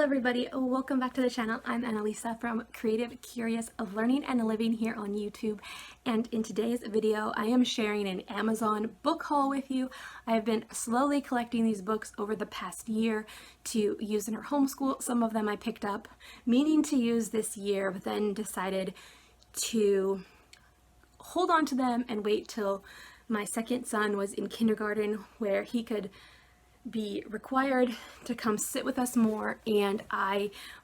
everybody, welcome back to the channel. I'm Annalisa from Creative Curious of Learning and Living here on YouTube, and in today's video I am sharing an Amazon book haul with you. I have been slowly collecting these books over the past year to use in our homeschool. Some of them I picked up meaning to use this year, but then decided to hold on to them and wait till my second son was in kindergarten, where he could be required to come sit with us more. And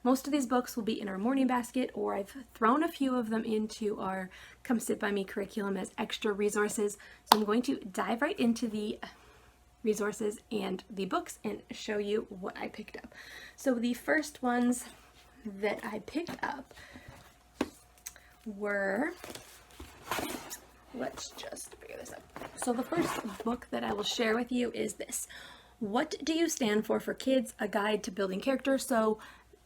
most of these books will be in our morning basket, or I've thrown a few of them into our Come Sit By Me curriculum as extra resources. So I'm going to dive right into the resources and the books and show you what I picked up. So the first ones that I picked up were, let's just figure this out. So the first book that I will share with you is this: What Do You Stand For Kids? A Guide to Building Character. So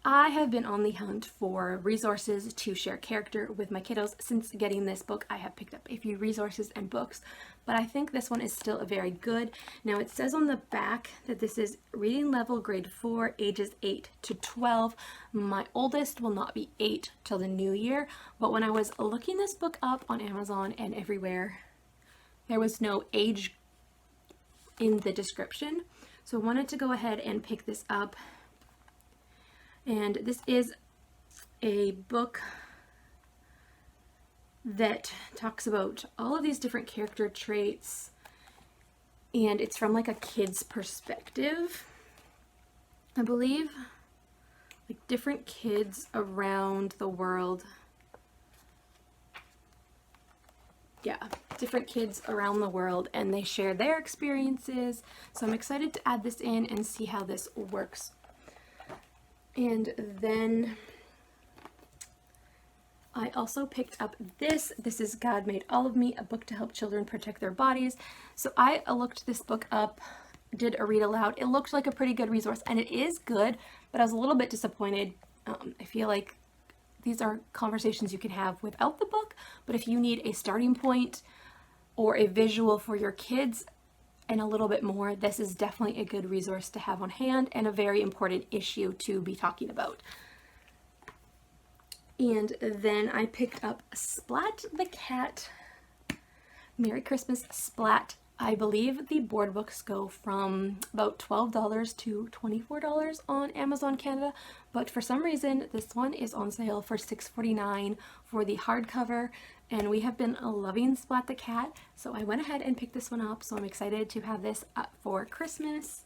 I have been on the hunt for resources to share character with my kiddos. Since getting this book, I have picked up a few resources and books, but I think this one is still very good. Now it says on the back that this is reading level grade 4, ages 8 to 12. My oldest will not be 8 till the new year, but when I was looking this book up on Amazon and everywhere, there was no age in the description. So I wanted to go ahead and pick this up. And this is a book that talks about all of these different character traits, and it's from like a kid's perspective, I believe, like different kids around the world. Yeah, different kids around the world, and they share their experiences. So I'm excited to add this in and see how this works. And then I also picked up this. This is God Made All of Me, a book to help children protect their bodies. So I looked this book up, did a read aloud. It looked like a pretty good resource, and it is good, but I was a little bit disappointed. I feel like these are conversations you can have without the book, but if you need a starting point or a visual for your kids and a little bit more, this is definitely a good resource to have on hand and a very important issue to be talking about. And then I picked up Splat the Cat, Merry Christmas Splat. I believe the board books go from about $12 to $24 on Amazon Canada, but for some reason this one is on sale for $6.49 for the hardcover, and we have been loving Splat the Cat, so I went ahead and picked this one up. So I'm excited to have this up for Christmas.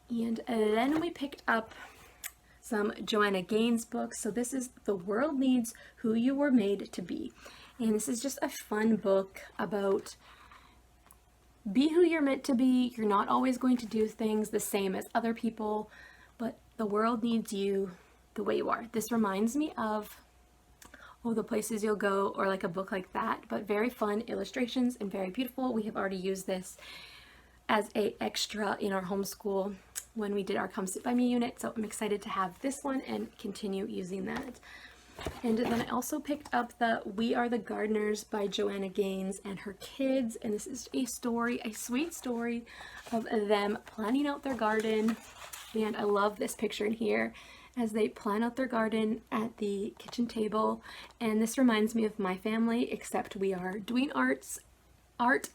And then we picked up some Joanna Gaines books. So this is The World Needs Who You Were Made to Be, and this is just a fun book about be who you're meant to be. You're not always going to do things the same as other people, but the world needs you the way you are. This reminds me of The Places You'll Go, or like a book like that, but very fun illustrations and very beautiful. We have already used this as a extra in our homeschool when we did our Come Sit By Me unit, so I'm excited to have this one and continue using that. And then I also picked up the We Are the Gardeners by Joanna Gaines and her kids, and this is a story, a sweet story of them planning out their garden. And I love this picture in here as they plan out their garden at the kitchen table, and this reminds me of my family, except we are doing arts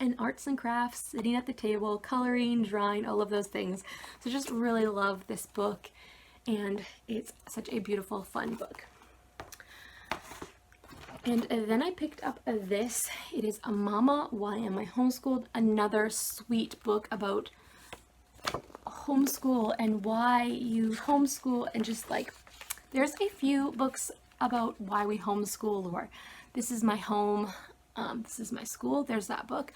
and crafts, sitting at the table, coloring, drawing, all of those things. So just really love this book, and it's such a beautiful, fun book. And then I picked up this. It is Mama, Why Am I Homeschooled? Another sweet book about homeschool and why you homeschool, and just like, there's a few books about why we homeschool, or this is my home, this is my school. There's that book.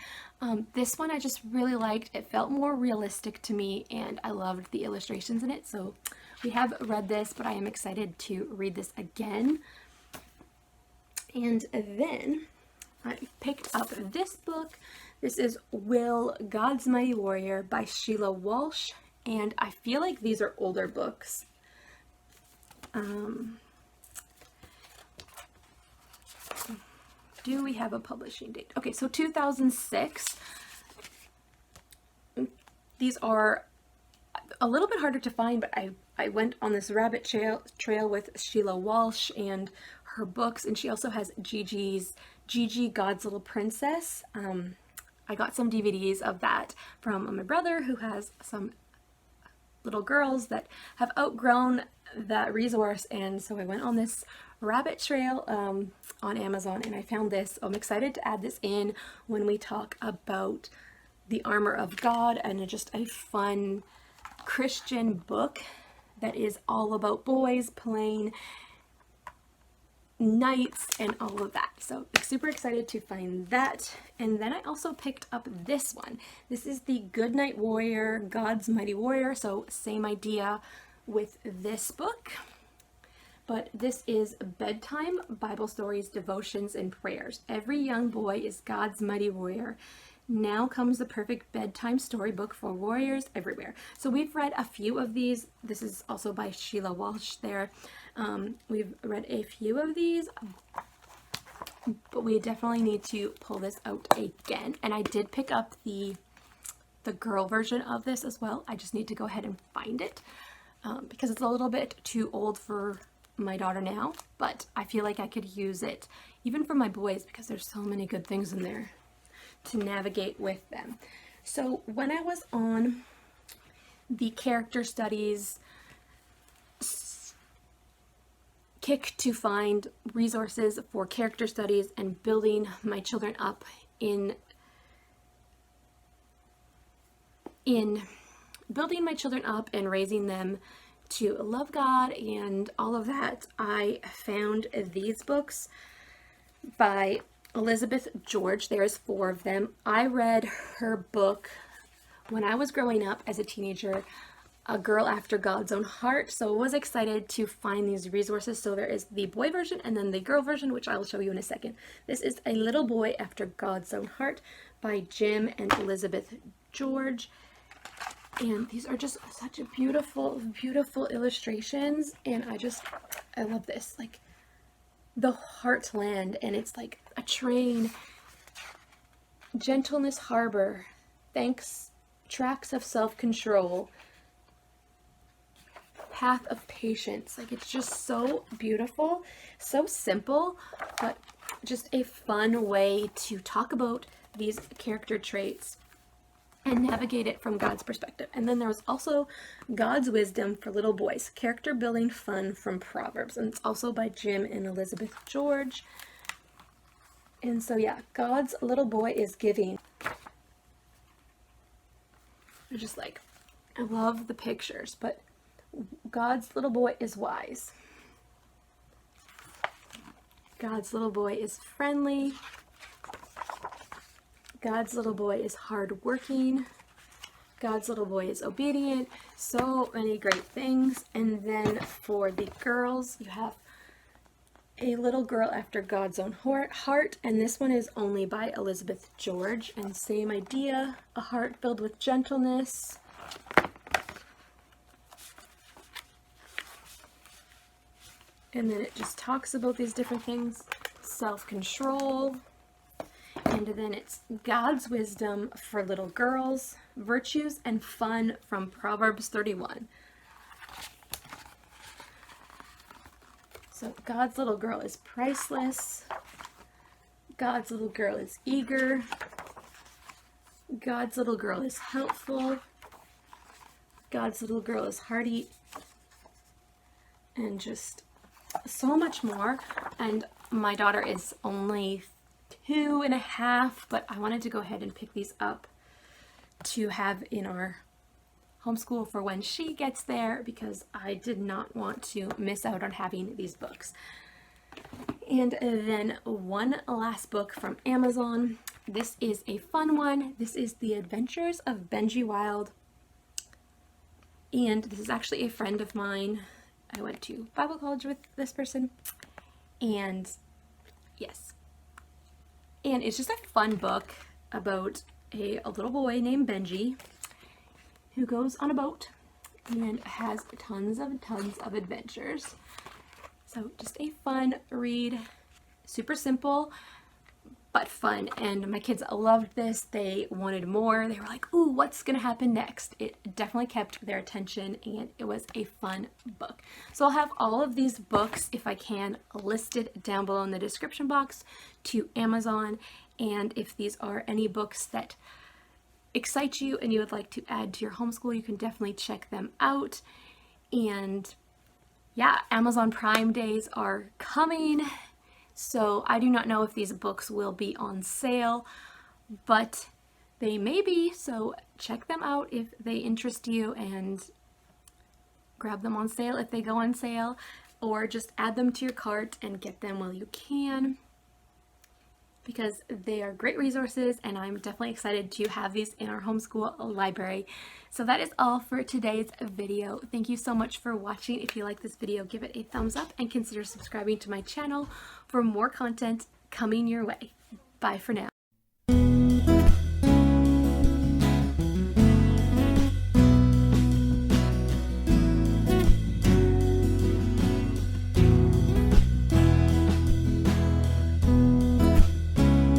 This one I just really liked. It felt more realistic to me, and I loved the illustrations in it. So we have read this, but I am excited to read this again. And then I picked up this book. This is Will, God's Mighty Warrior by Sheila Walsh, and I feel like these are older books. Do we have a publishing date? Okay, so 2006. These are a little bit harder to find, but I I went on this rabbit trail with Sheila Walsh and her books, and she also has Gigi, God's Little Princess. I got some DVDs of that from my brother, who has some little girls that have outgrown that resource, and so I went on this rabbit trail on Amazon, and I found this. I'm excited to add this in when we talk about the armor of God, and just a fun Christian book that is all about boys playing knights and all of that. So super excited to find that. And then I also picked up this one. This is the Goodnight Warrior, God's Mighty Warrior. So same idea with this book, but this is bedtime Bible stories, devotions, and prayers. Every young boy is God's mighty warrior. Now comes the perfect bedtime storybook for warriors everywhere. So we've read a few of these. This is also by Sheila Walsh there. We've read a few of these, but we definitely need to pull this out again. And I did pick up the girl version of this as well. I just need to go ahead and find it because it's a little bit too old for my daughter now, but I feel like I could use it even for my boys because there's so many good things in there to navigate with them. So when I was on the character studies kick to find resources for character studies and building my children up in building my children up and raising them to love God and all of that, I found these books by Elizabeth George. There's 4 of them. I read her book when I was growing up as a teenager, A Girl After God's Own Heart. So I was excited to find these resources. So there is the boy version and then the girl version, which I'll show you in a second. This is A Little Boy After God's Own Heart by Jim and Elizabeth George. And these are just such a beautiful, beautiful illustrations. And I love this. Like the Heartland, and it's like a train, Gentleness Harbor, Thanks, Tracks of Self-Control, Path of Patience. Like it's just so beautiful, so simple, but just a fun way to talk about these character traits and navigate it from God's perspective. And then there was also God's Wisdom for Little Boys, Character Building Fun from Proverbs. And it's also by Jim and Elizabeth George. And so yeah, God's little boy is giving. I just like, I love the pictures, but God's little boy is wise. God's little boy is friendly. God's little boy is hardworking. God's little boy is obedient. So many great things. And then for the girls, you have A Little Girl After God's Own Heart. And this one is only by Elizabeth George. And same idea, a heart filled with gentleness. And then it just talks about these different things. Self-control. And then it's God's Wisdom for Little Girls, Virtues and Fun from Proverbs 31. So God's little girl is priceless. God's little girl is eager. God's little girl is helpful. God's little girl is hearty. And just so much more. And my daughter is only 2.5, but I wanted to go ahead and pick these up to have in our homeschool for when she gets there, because I did not want to miss out on having these books. And then one last book from Amazon. This is a fun one. This is The Adventures of Benji Wild. And this is actually a friend of mine. I went to Bible college with this person. And yes. And it's just a fun book about a little boy named Benji who goes on a boat and has tons of adventures. So just a fun read, super simple, but fun, and my kids loved this. They wanted more. They were like, ooh, what's gonna happen next? It definitely kept their attention, and it was a fun book. So I'll have all of these books, if I can, listed down below in the description box to Amazon, and if these are any books that excite you and you would like to add to your homeschool, you can definitely check them out. And yeah, Amazon Prime days are coming, so I do not know if these books will be on sale, but they may be, so check them out if they interest you and grab them on sale if they go on sale, or just add them to your cart and get them while you can, because they are great resources, and I'm definitely excited to have these in our homeschool library. So that is all for today's video. Thank you so much for watching. If you like this video, give it a thumbs up and consider subscribing to my channel for more content coming your way. Bye for now.